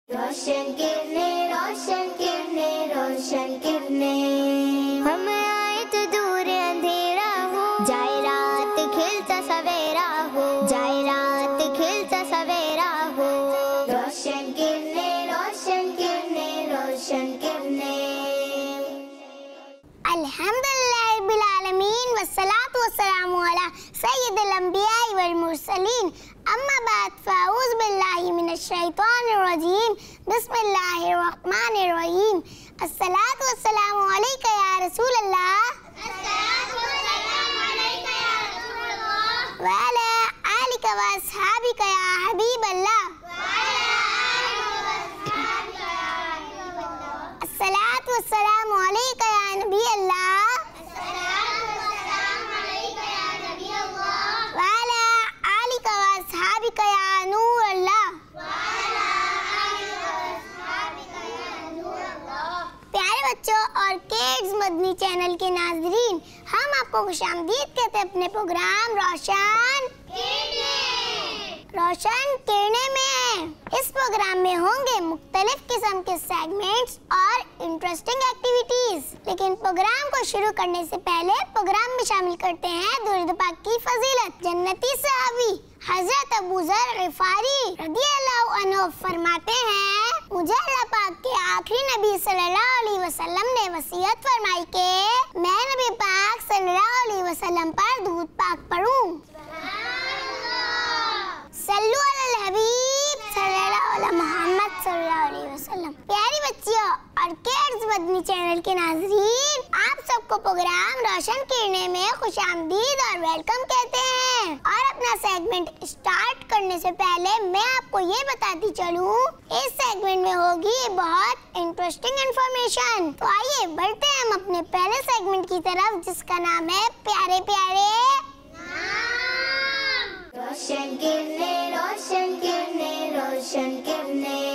रोशन किरणें, रोशन किरणें, रोशन किरणें। हम आए तो दूर अंधेरा हो, जाए रात खिलता सवेरा हो, जाए रात खिलता सवेरा हो। रोशन किरणें, रोशन किरणें, रोशन किरणें। अल्हम्दुलिल्लाह रब्बिल आलमीन वस्सलातु वस्सलामु अला सय्यिदिल अंबिया वल मुरसलीन। अम्मा बाद फ़अऊज़ु बिल्लाहि मिनश शैतानिर रजीम। बिस्मिल्लाहिर रहमानिर रहीम। अस्सलातु वस्सलामु अलैका या रसूल अल्लाह। अस्सलातु वस्सलामु अलैका या रसूल अल्लाह। व अला आलिका व अस्हाबिका या हबीब अल्लाह। अस्सलातु वस्सलामु अलैका या नबी अल्लाह। व अला आलिका व अस्हाबिका या नूर अल्लाह। प्यारे बच्चों और किड्स मदनी चैनल के नाज़रीन, हम आपको खुशामदीद कहते हैं अपने प्रोग्राम रोशन किरणें में। इस प्रोग्राम में होंगे मुख्तलिफ किस्म के सेगमेंट्स और इंटरेस्टिंग एक्टिविटीज। लेकिन प्रोग्राम को शुरू करने से पहले प्रोग्राम में शामिल करते हैं दुरूद पाक की फजीलत। जन्नती सहाबी हजरत अबू ज़र ग़िफ़ारी रज़ियल्लाहु अन्हु फरमाते हैं, मुझे अल्लाह पाक के आखिरी नबी सल्लल्लाहु अलैहि वसल्लम ने वसीयत फरमाई कि मैं नबी पाक सल्लल्लाहु अलैहि वसल्लम पर दूध पाक पढ़ूं। सल्लु अलल हबीब सल्लल्लाहु अलैहि मोहम्मद सल्लल्लाहु अलैहि वसल्लम। प्यारी बच्चियों और किड्स मदनी चैनल के नाज़रीन, आप सबको प्रोग्राम रोशन किरणें में खुशामदीद और वेलकम कहते हैं। और अपना सेगमेंट स्टार्ट करने से पहले मैं आपको ये बताती चलूं, इस सेगमेंट में होगी बहुत इंटरेस्टिंग इंफॉर्मेशन। तो आइए बढ़ते हैं हम अपने पहले सेगमेंट की तरफ, जिसका नाम है प्यारे प्यारे रोशन किरणें, रोशन किरणें, रोशन किरणें।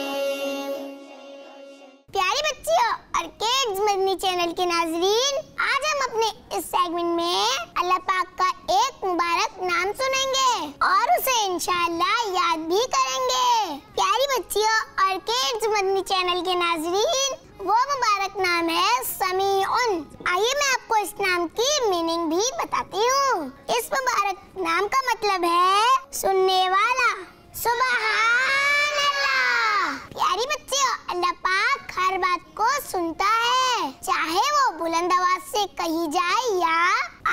प्यारी बच्चियों और किड्स मदनी चैनल के नाज़रीन, आज हम अपने इस सेगमेंट में अल्लाह पाक का एक मुबारक नाम सुनेंगे और उसे इंशाअल्लाह याद भी करेंगे। प्यारी बच्चियों और किड्स मदनी चैनल के नाज़रीन, वो मुबारक नाम है समीउन। आइए मैं आपको इस नाम की मीनिंग भी बताती हूँ। इस मुबारक नाम का मतलब है सुनने वाला। सुबहान अल्लाह। प्यारी बच्चियों, अल्लाह पाक हर बात को सुनता है, चाहे वो बुलंद आवाज से कही जाए या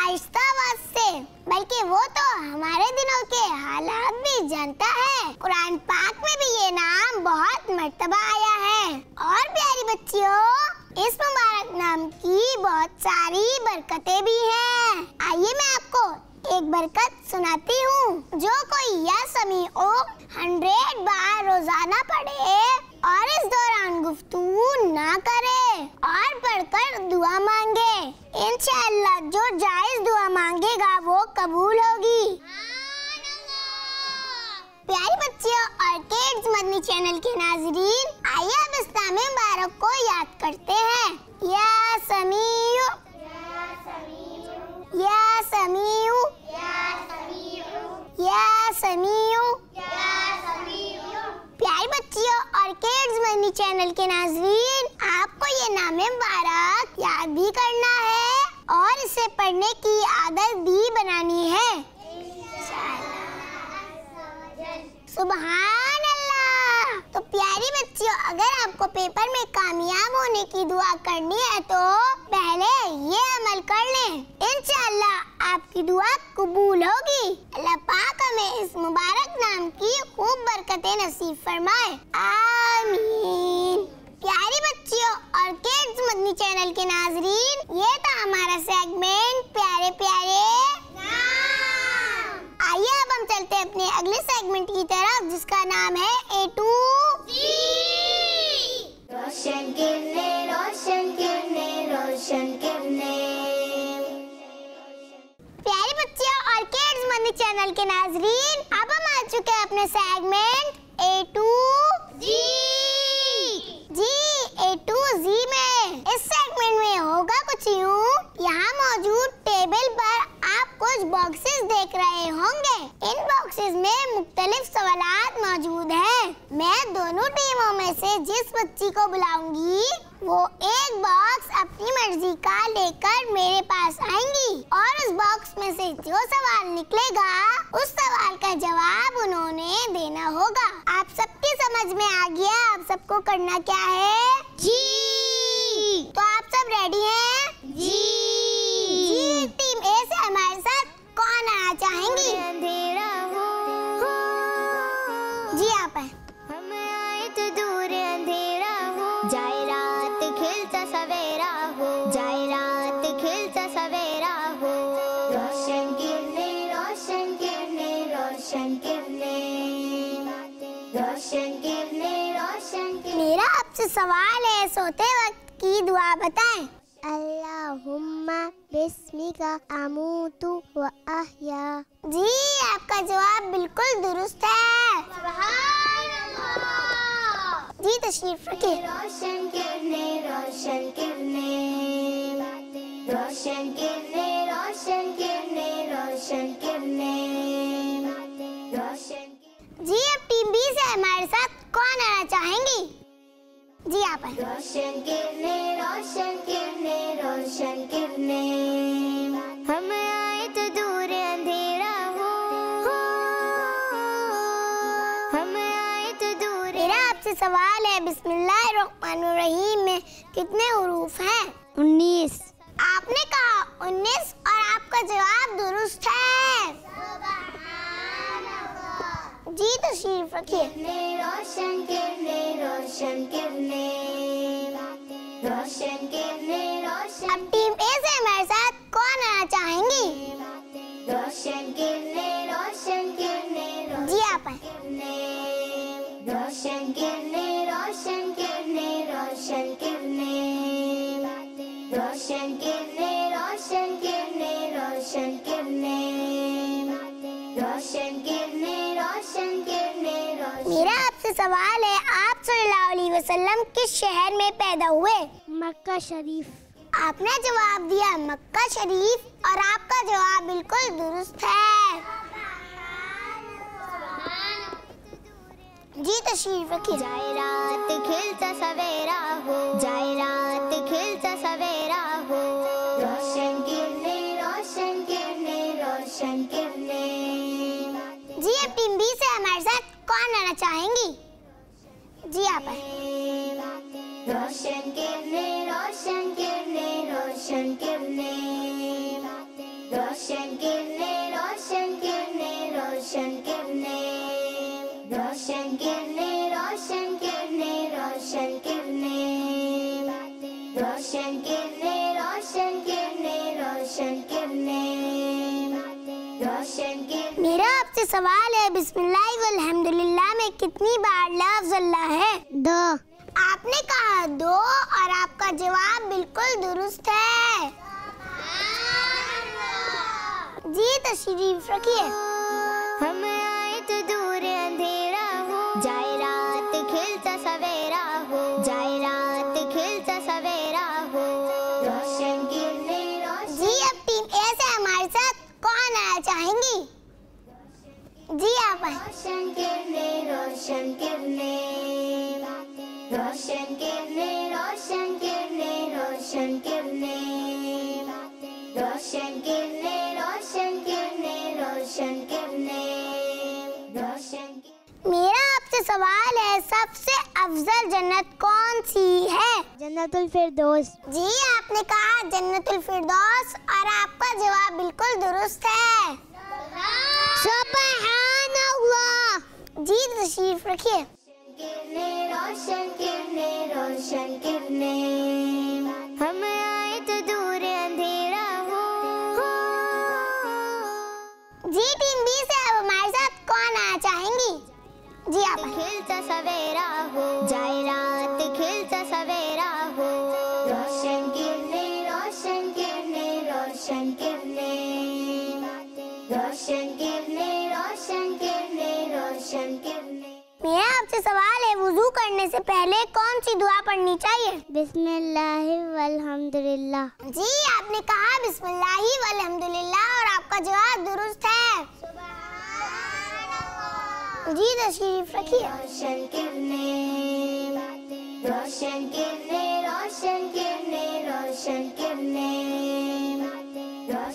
आहिस्ता आवाज से, बल्कि वो तो हमारे दिलों के हालात भी जानता है। कुरान पाक में भी ये नाम बहुत मर्तबा आया है। और प्यारी बच्चियों, इस मुबारक नाम की बहुत सारी बरकतें भी हैं। आइए मैं आपको एक बरकत सुनाती हूँ। जो कोई या समीओ 100 बार रोजाना पढ़े और इस दौरान गुफ्तगू ना करे और पढ़कर दुआ मांगे, इंशाअल्लाह जो जायज दुआ मांगेगा वो कबूल होगी। प्यारी बच्चियों और किड्स मदनी चैनल के नाज़रीन, आइए अब इस नाम मुबारक को याद करते हैं। या समीउ, या समीउ, या समीउ। प्यारी बच्चियों और किड्स मदनी चैनल के नाज़रीन, आपको ये नाम मुबारक याद भी करना है और इसे पढ़ने की आदत भी बनानी है। सुबहान अल्लाह। तो प्यारी बच्चियों, अगर आपको पेपर में कामयाब होने की दुआ करनी है तो पहले ये अमल कर लें, इंशाअल्लाह आपकी दुआ कबूल होगी। अल्लाह पाक हमें इस मुबारक नाम की खूब बरकतें नसीब फरमाए, आमीन। प्यारी बच्चियों और किड्स मदनी चैनल के नाज़रीन, ये था हमारा सेगमेंट प्यारे प्यारे। आइए अब हम चलते हैं अपने अगले सेगमेंट की तरफ, जिसका नाम है A to Z। रोशन किरणें, रोशन किरणें, रोशन किरणें। प्यारे बच्चियों और किड्स मदनी चैनल के नाज़रीन, अब हम आ चुके हैं अपने segment A to Z। A to Z में इस सेगमेंट में होगा कुछ यूँ, यहाँ मौजूद टेबल पर आप कुछ बॉक्सेस देख रहे होंगे। इन बॉक्सेस में मुख्तलिफ सवालात मौजूद हैं। मैं दोनों टीमों में से से जिस बच्ची को बुलाऊंगी वो एक बॉक्स अपनी मर्जी का लेकर मेरे पास आएंगी और उस बॉक्स में से जो सवाल निकलेगा उस सवाल का जवाब उन्होंने देना होगा। आप सबकी समझ में आ गया अब सबको करना क्या है? जी। तो आप सब रेडी हैं? जी। टीम ए से हमारे साथ कौन आना चाहेंगी? अंधेरा हो जी आप हैं। हम आए तो दूर अंधेरा हो, जाए रात खिलता सवेरा हो, जाए रात खिलता सवेरा हो। रोशन किरने रोशन किरने रोशन किरने, रोशन किरने रोशन किरने। मेरा आपसे सवाल है, सोते वक्त की दुआ बताएं। अल्लाहुम्मा बिस्मिका अमूतु व अहया। जी आपका जवाब बिल्कुल दुरुस्त है। जी तशरीफ रखिए। रोशन किरने रोशन किरने, रोशन किरने रोशन किरने रोशन किरने, रोशन। जी अब टीम बी से हमारे साथ कौन आना चाहेंगी? जी आप हैं। रोशन किरने रोशन किरने रोशन किरने, हम आए तो दूर अंधेरा हो, हम आए तो दूर। मेरा आपसे सवाल है, बिस्मिल्लाहिर्रहमानिर्रहीम में कितने हुरूफ हैं? 19। आपने कहा 19 और आपका जवाब दुरुस्त है। जी तशरीफ रखिए। रोशन किरने रोशन किरने, रोशन किरने रोशन। अब टीम ए से हमारे साथ कौन आना चाहेंगी? रोशन किरने रोशन किरने जी आप हैं। रोशन किरने रोशन किरने रोशन किरने, रोशन किरने रोशन किरने रोशन किरने, रोशन किरने रोशन किरने रोशन। मेरा आपसे सवाल है, आप सल्लल्लाहु अलैहि वसल्लम किस शहर में पैदा हुए? मक्का शरीफ। आपने जवाब दिया मक्का शरीफ और आपका जवाब बिल्कुल दुरुस्त है। जी तशरीफ रखिए। जाए रात खिलता सवेरा हो, जाए रात खिलता सवेरा हो। रोशन किरने रोशन किरने रोशन किरने। जी अब टीम बी से हमारे साथ कौन आना चाहेंगी? जी आप हैं। रोशन किरने रोशन किरने रोशन किरने, रोशन किरने रोशन किरने रोशन किरने, रोशन किरने रोशन किरने रोशन किरने, रोशन किरने रोशन किरने रोशन किरने, रोशन किरने। मेरा आपसे सवाल है, बिस्मिल्लाह वल्हम्दुलिल्लाह में कितनी बार लफ्ज़ अल्लाह है? 2। आपने कहा 2 और आपका जवाब बिल्कुल दुरुस्त है। जी तशरीफ रखिए। हम आए तो दूर अंधेरा हो, जाए रात खिलता सवेरा हो, जाए रात खिलता सवेरा हो। रोशन किरने रोशन। जी अब टीम ए से हमारे साथ कौन आना चाहेंगी? जी आप हैं। रोशन किरने रोशन किरने, रोशन किरने रोशन किरने रोशन किरने, रोशन किरने रोशन किरने रोशन किरने, रोशन। मेरा आपसे सवाल है, सबसे अफजल जन्नत कौन सी है? जन्नतुल फिरदौस। जी आपने कहा जन्नतुल फिरदौस और आपका जवाब बिल्कुल दुरुस्त है। सुभान अल्लाह। जी तशरीफ रखिए। किरने रोशन किरने रोशन किरने, हम आए तो दूर अंधेरा हो। जी टीम बी से अब हमारे साथ कौन आना चाहेंगी? जी आप हैं। खिलता सवेरा हो, जाए रात खिलता सवेरा हो। रोशन किरने रोशन किरने रोशन किरने, रोशन किरने रोशन किरने रोशन किरने। मेरा आपसे सवाल है, वुजू करने से पहले कौन सी दुआ पढ़नी चाहिए? बिस्मिल्लाहि वल्हम्दुलिल्लाह। जी आपने कहा बिस्मिल्लाहि वल्हम्दुलिल्लाह और आपका जवाब दुरुस्त है। जी तशरीफ रखिए। रोशन किरने रोशन किरने, रोशन किरने, रोशन किरने।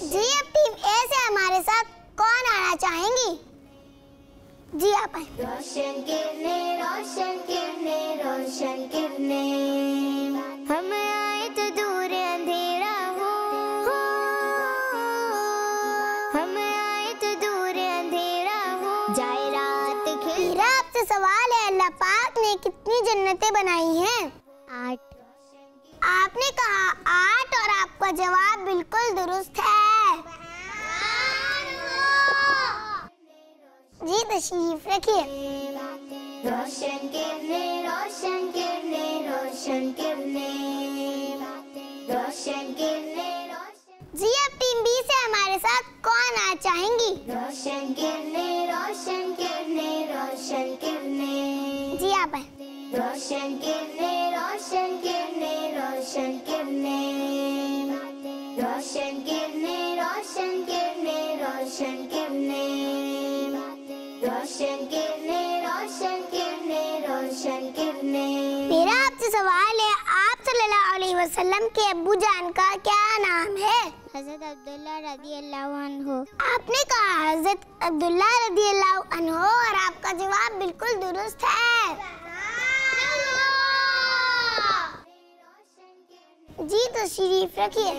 जी अब टीम ए से हमारे साथ कौन आना चाहेंगी? जी आप आए। रोशन किरने, रोशन किरने, रोशन किरने। हम आए तो दूर अंधेरा हो, हम आए तो दूर अंधेरा हो, जाए रात खिल। मेरा आपसे सवाल है, अल्लाह पाक ने कितनी जन्नतें बनाई हैं? 8। आपने कहा 8 और आपका जवाब बिल्कुल दुरुस्त है। जी तशरीफ रखिए। रोशन किरने, रोशन किरने, रोशन किरने, रोशन किरने, रोशन। जी अब टीम बी से हमारे साथ कौन आना चाहेंगी? रोशन किरने, रोशन किरने, रोशन किरने। जी आप आए। रोशन किरने, रोशन किरने, रोशन किरने, रोशन किरने, रोशन किरने, रोशन किरने, रोशन किरने, रोशन किरने, रोशन किरने। मेरा आपसे सवाल है, आप सल्लल्लाहु अलैहि वसल्लम के अब्बू जान का क्या नाम है? हज़रत अब्दुल्ला रज़ियल्लाहु अन्हु। आपने कहा हज़रत अब्दुल्ला रज़ियल्लाहु अन्हु और आपका जवाब बिल्कुल दुरुस्त है। जी तशरीफ रखिए।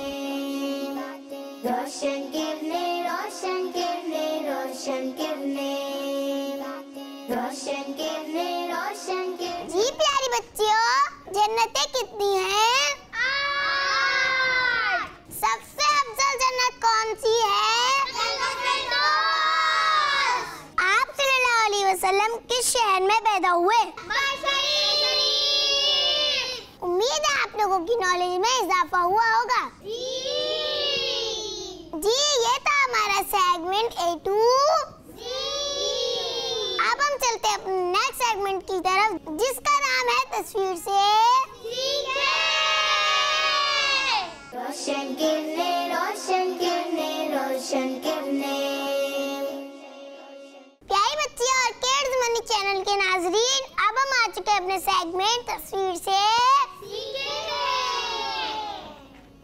रोशन किरने, रोशन किरने, रोशन किरने, रोशन किरने, रोशन किरने। जी प्यारी बच्चियों, जन्नतें कितनी हैं? 8। सबसे अफजल जन्नत कौन सी है? आप सल्लल्लाहु अलैहि वसल्लम किस शहर में पैदा हुए? उम्मीद है आप लोगों की नॉलेज में इजाफा हुआ होगा। जी ये था हमारा सेगमेंट A2। अब हम चलते हैं अपने नेक्स्ट सेगमेंट की तरफ, जिसका नाम है तस्वीर से। रोशन किरने, रोशन किरने, रोशन किरने। प्यारी बच्चियों और किड्स मनी चैनल के नाजरीन, अब हम आ चुके हैं अपने सेगमेंट तस्वीर से।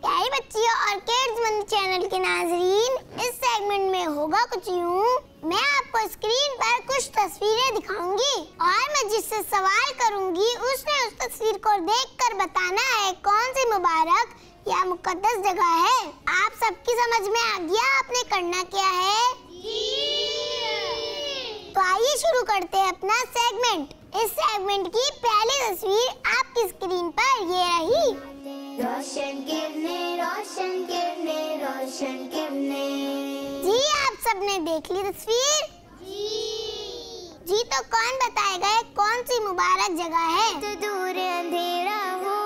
प्यारी बच्चियों और किड्स मनी चैनल के नाजरीन, इस सेगमेंट में होगा कुछ यूं, मैं आपको स्क्रीन पर कुछ तस्वीरें दिखाऊंगी और मैं जिससे सवाल करूंगी उसने उस तस्वीर को देखकर बताना है कौन सी मुबारक या मुकद्दस जगह है। आप सबकी समझ में आ गया आपने करना क्या है? तो आइए शुरू करते हैं अपना सेगमेंट। इस सेगमेंट की पहली तस्वीर आपकी स्क्रीन पर ये रही। रोशन किरने, रोशन किरने, रोशन किरने। जी आप सबने देख ली तस्वीर? जी तो कौन बताएगा ये कौन सी मुबारक जगह है? तो दूर अंधेरा हो।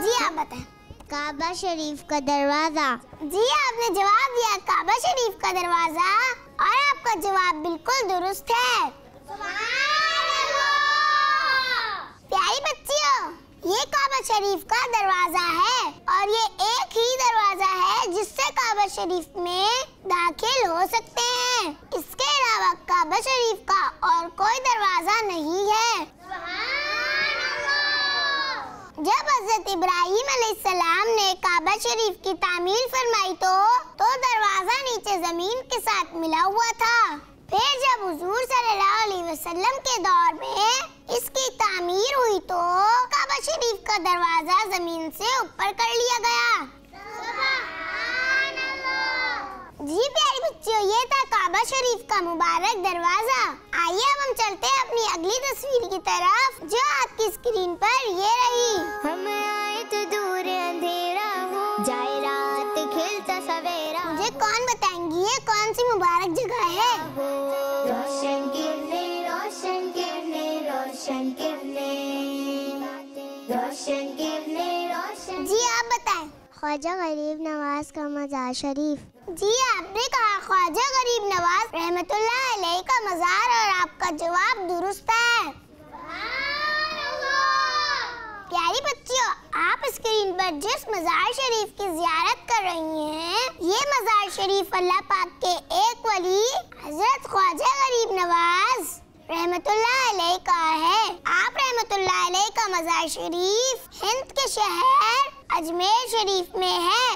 जी आप बताएं। काबा शरीफ का दरवाजा। जी आपने जवाब दिया काबा शरीफ का दरवाजा और आपका जवाब बिल्कुल दुरुस्त है। प्यारी बच्चियों, ये काबा शरीफ का दरवाजा है और ये एक ही दरवाजा है जिससे काबा शरीफ में दाखिल हो सकते हैं। इसके अलावा काबा शरीफ का और कोई दरवाजा नहीं है। जब हजरत इब्राहिम अलैहिस्सलाम ने काबा शरीफ की तामीर फरमाई तो दरवाजा नीचे जमीन के साथ मिला हुआ था। फिर जब हुजूर सल्लल्लाहु अलैहि वसल्लम के दौर में इसकी तामीर हुई तो काबा शरीफ का दरवाजा जमीन से ऊपर कर लिया गया। जी प्यारी बच्चियों, ये था काबा शरीफ का मुबारक दरवाजा। आइए अब हम चलते हैं अपनी अगली तस्वीर की तरफ, जो आपकी स्क्रीन पर ये रही। हम आए तो दूर अंधेरा हो, जाए रात खिलता सवेरा। मुझे कौन बताएंगी ये कौन सी मुबारक जगह है? रोशन किरने, रोशन किरने, रोशन किरने, रोशन किरने, रोशन। जी आप बताएं। ख्वाजा गरीब नवाज का मज़ार शरीफ। जी आपने कहा ख्वाजा गरीब नवाज रहमतुल्लाह अलैह का मज़ार और आपका जवाब दुरुस्त है। प्यारी बच्चियों, आप स्क्रीन पर जिस मज़ार शरीफ की ज़ियारत कर रही हैं, ये मज़ार शरीफ अल्लाह पाक के एक वली हज़रत ख्वाजा गरीब नवाज रहमतुल्लाह अलैह का है। आप मज़ार शरीफ हिंद के शहर अजमेर शरीफ में है।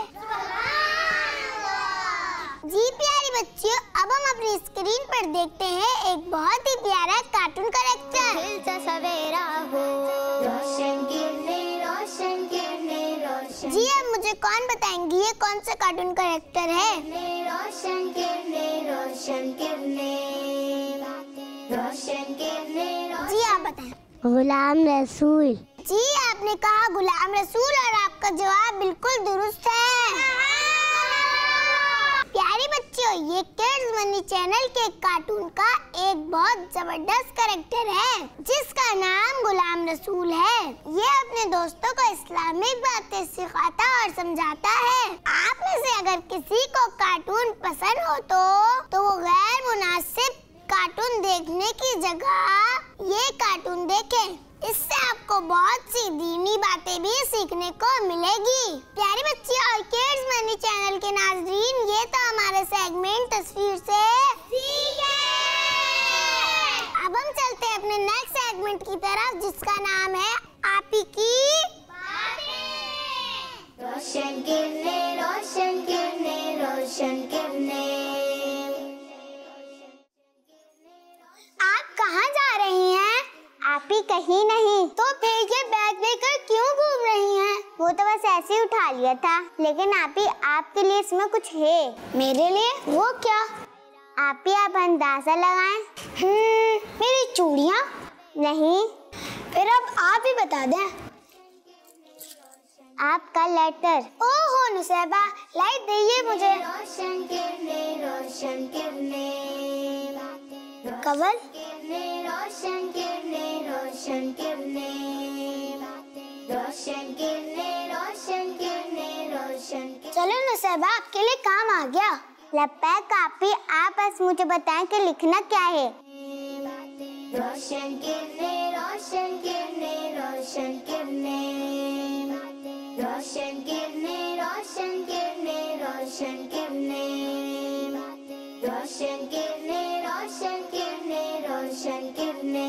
जी प्यारी बच्चियों, अब हम अपनी स्क्रीन पर देखते हैं एक बहुत ही प्यारा कार्टून कैरेक्टर। खिलता सवेरा हो, रोशन गिरने रोशन गिरने रोशन। जी अब मुझे कौन बताएंगी ये कौन सा कार्टून कैरेक्टर है? रोशन गिरने रोशन गिरने रोशन गिरने। जी आप बताएं। गुलाम रसूल। जी आपने कहा गुलाम रसूल और आपका जवाब बिल्कुल दुरुस्त है। प्यारी बच्चियों, ये किड्स मनी चैनल के कार्टून का एक बहुत जबरदस्त कैरेक्टर है जिसका नाम गुलाम रसूल है। ये अपने दोस्तों को इस्लामिक बातें सिखाता और समझाता है। आप में से अगर किसी को कार्टून पसंद हो तो वो गैर मुनासिब कार्टून देखने की जगह ये कार्टून देखें। इससे आपको बहुत सी दीनी बातें भी सीखने को मिलेगी। प्यारी बच्चियों और किड्स मनी चैनल के नाज़रीन, ये तो हमारा सेगमेंट तस्वीर से सीखे। अब हम चलते हैं अपने नेक्स्ट सेगमेंट की तरफ जिसका नाम है आपी की बातें। रोशन गिरने रोशन गिरने रोशन गिरने। आप कहाँ जा रही हैं? आप ही कहीं नहीं। तो फिर ये बैग लेकर क्यों घूम रही हैं? वो तो बस ऐसे ही उठा लिया था, लेकिन आप ही आपके लिए इसमें कुछ है। मेरे लिए? वो क्या? आप ही आप अंदाजा लगाएं। मेरी चूड़ियाँ? नहीं। फिर अब आप ही बता दें। आपका लेटर। ओहो नुसैबा, लाइट दीजिए मुझे। रोशन गिरने रोशन गिरने। कवल? रोशन गिरने रोशन गिरने। रोशन गिरने रोशन गिरने रोशन। चलो नुसैबा, आपके लिए काम आ गया। लपैक आप ही आप बस मुझे बताएं कि लिखना क्या है। रोशन गिरने रोशन गिरने रोशन गिरने। रोशन गिरने रोशन गिरने रोशन गिरने। रोशन गिरने रोशन गिरने रोशन गिरने।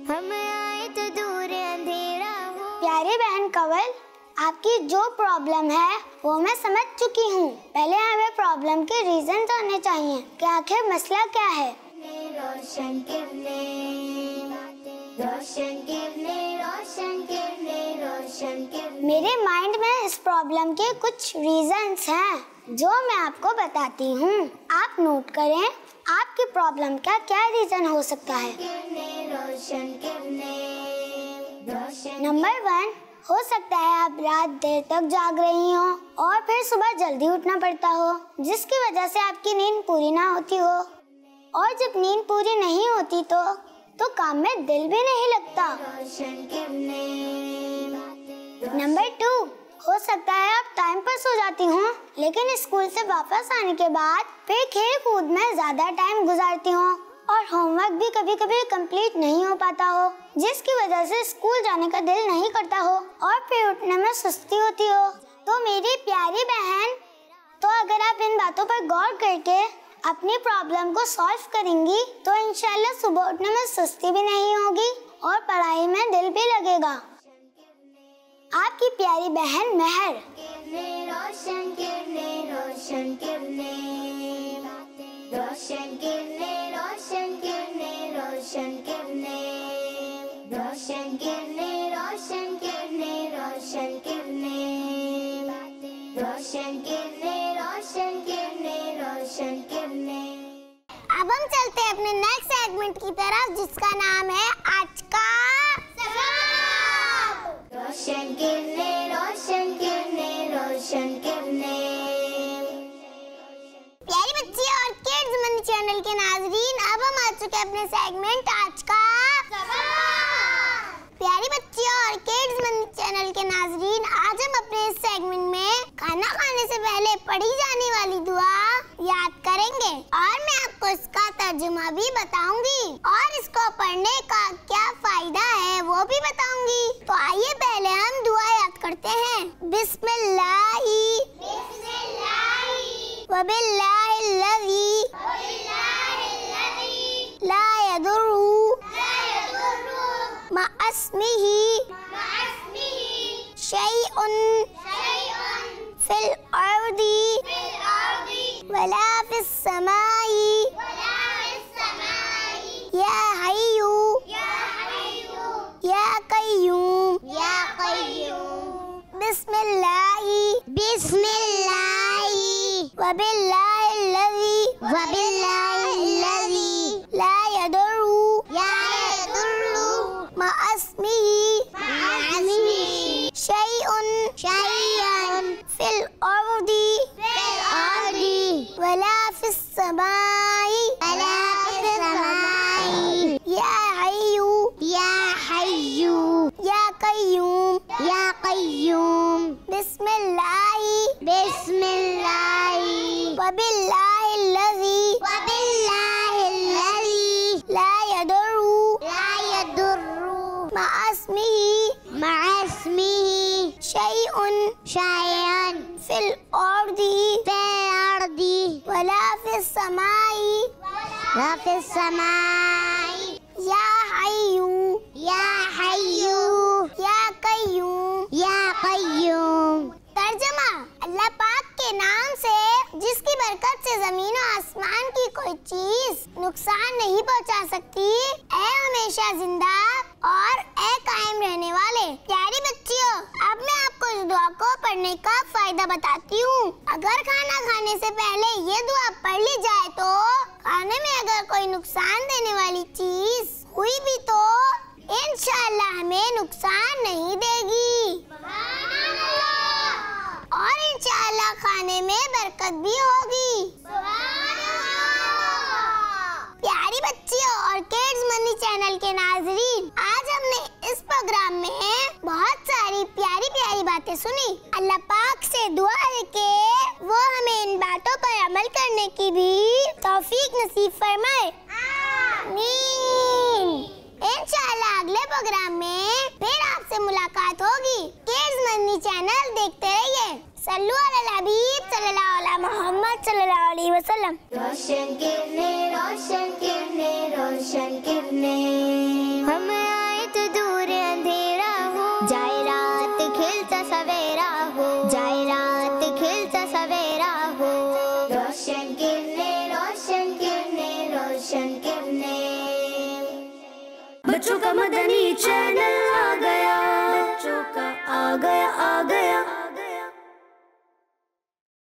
हम आए तो दूर अंधेरा हो। प्यारी बहन कवल, आपकी जो प्रॉब्लम है वो मैं समझ चुकी हूँ। पहले हमें प्रॉब्लम के रीजन जानने चाहिए कि आखिर मसला क्या है। रोशन गिरने रोशन गिरने रोशन गिरने रोशन गिरने। मेरे माइंड में इस प्रॉब्लम के कुछ रीजंस हैं जो मैं आपको बताती हूँ। आप नोट करें आपकी प्रॉब्लम का क्या रीजन हो सकता है। रोशन गिरने रोशन। नंबर 1, हो सकता है आप रात देर तक जाग रही हो और फिर सुबह जल्दी उठना पड़ता हो जिसकी वजह से आपकी नींद पूरी ना होती हो, और जब नींद पूरी नहीं होती तो काम में दिल भी नहीं लगता। रोशन गिरने। नंबर 2, हो सकता है आप टाइम पर सो जाती हो लेकिन स्कूल से वापस आने के बाद फिर खेल कूद में ज्यादा टाइम गुजारती हो और होमवर्क भी कभी कभी कंप्लीट नहीं हो पाता हो जिसकी वजह से स्कूल जाने का दिल नहीं करता हो और फिर उठने में सुस्ती होती हो। तो मेरी प्यारी बहन, तो अगर आप इन बातों पर गौर करके अपनी प्रॉब्लम को सॉल्व करेंगी तो इंशाल्लाह सुबह उठने में सुस्ती भी नहीं होगी और पढ़ाई में दिल भी लगेगा। आपकी प्यारी बहन महर। रोशन गिरने रोशन गिरने। रोशन गिरने रोशन गिरने रोशन गिरने। रोशन गिरने रोशन गिरने रोशन गिरने। रोशन गिरने रोशन गिरने रोशन गिरने। अब हम चलते हैं अपने नेक्स्ट सेगमेंट की तरफ जिसका नाम है आज का सवाल। रोशन गिरने रोशन गिरने रोशन गिरने। प्यारी बच्ची और किड्स मनी चैनल के नाजरीन, अब हम आ चुके हैं अपने सेगमेंट आज का सवाल। प्यारी बच्ची और किड्स मनी चैनल के नाजरीन, आज हम अपने इस सेगमेंट में खाना खाने से पहले पढ़ी जाने वाली दुआ याद करेंगे और मैं आपको इसका तर्जुमा भी बताऊंगी और इसको पढ़ने का क्या फायदा है वो भी बताऊंगी। तो आइए पहले हम दुआ याद करते हैं। बिस्मिल्लाहि वबिल्लाहिल्लज़ी ला यदुर्रु मअस्मिही शैउन फिल अर्दी वला फिस समाई या हय्यू या कय्यूम बिस्मिल्लाहि वबिल्लाहिल्लज़ी ला यदुर्रु मअस्मिही शैउन फिल अर्दी वला फिस समाई या हय्यू या कय्यूम बिस्मिल्लाहि वबिल्लाहिल्लज़ी ला यदुर्रु मअस्मिही शैउन फिल अर्दी वला फिस समाई या हय्यू या कय्यूम। तर्जमा, अल्लाह पाक के नाम से जिसकी बरकत से जमीन और आसमान की कोई चीज नुकसान नहीं पहुंचा सकती। ऐ हमेशा जिंदा और ऐ कायम रहने वाले प्यारी बच्चियों, अब मैं आपको इस दुआ को पढ़ने का फायदा बताती हूँ। अगर खाना खाने से पहले ये दुआ पढ़ ली जाए तो खाने में अगर कोई नुकसान देने वाली चीज हुई भी तो इंशाअल्लाह हमें नुकसान नहीं देगी और इंशाअल्लाह खाने में बरकत भी होगी। प्यारी बच्चियों और किड्स मनी चैनल के नाजरीन, आज हमने इस प्रोग्राम में बहुत सारी प्यारी प्यारी बातें सुनी। अल्लाह पाक से दुआ है कि वो हमें इन बातों पर अमल करने की भी तौफीक नसीब फरमाए। आमीन। इंशाअल्लाह अगले प्रोग्राम में फिर आपसे मुलाकात होगी। किड्स मनी चैनल देखते रहिए। सल्लु अलल हबीब सल्लल्लाहु अलैहि मोहम्मद सल्लल्लाहु अलैहि वसल्लम। रोशन किरने हम आए तो दूर अंधेरा हो, जाए रात खिलता सवेरा हो, जाए रात खिलता सवेरा हो। रोशन किरने बच्चों का मदनी चैनल आ गया, बच्चों का आ गया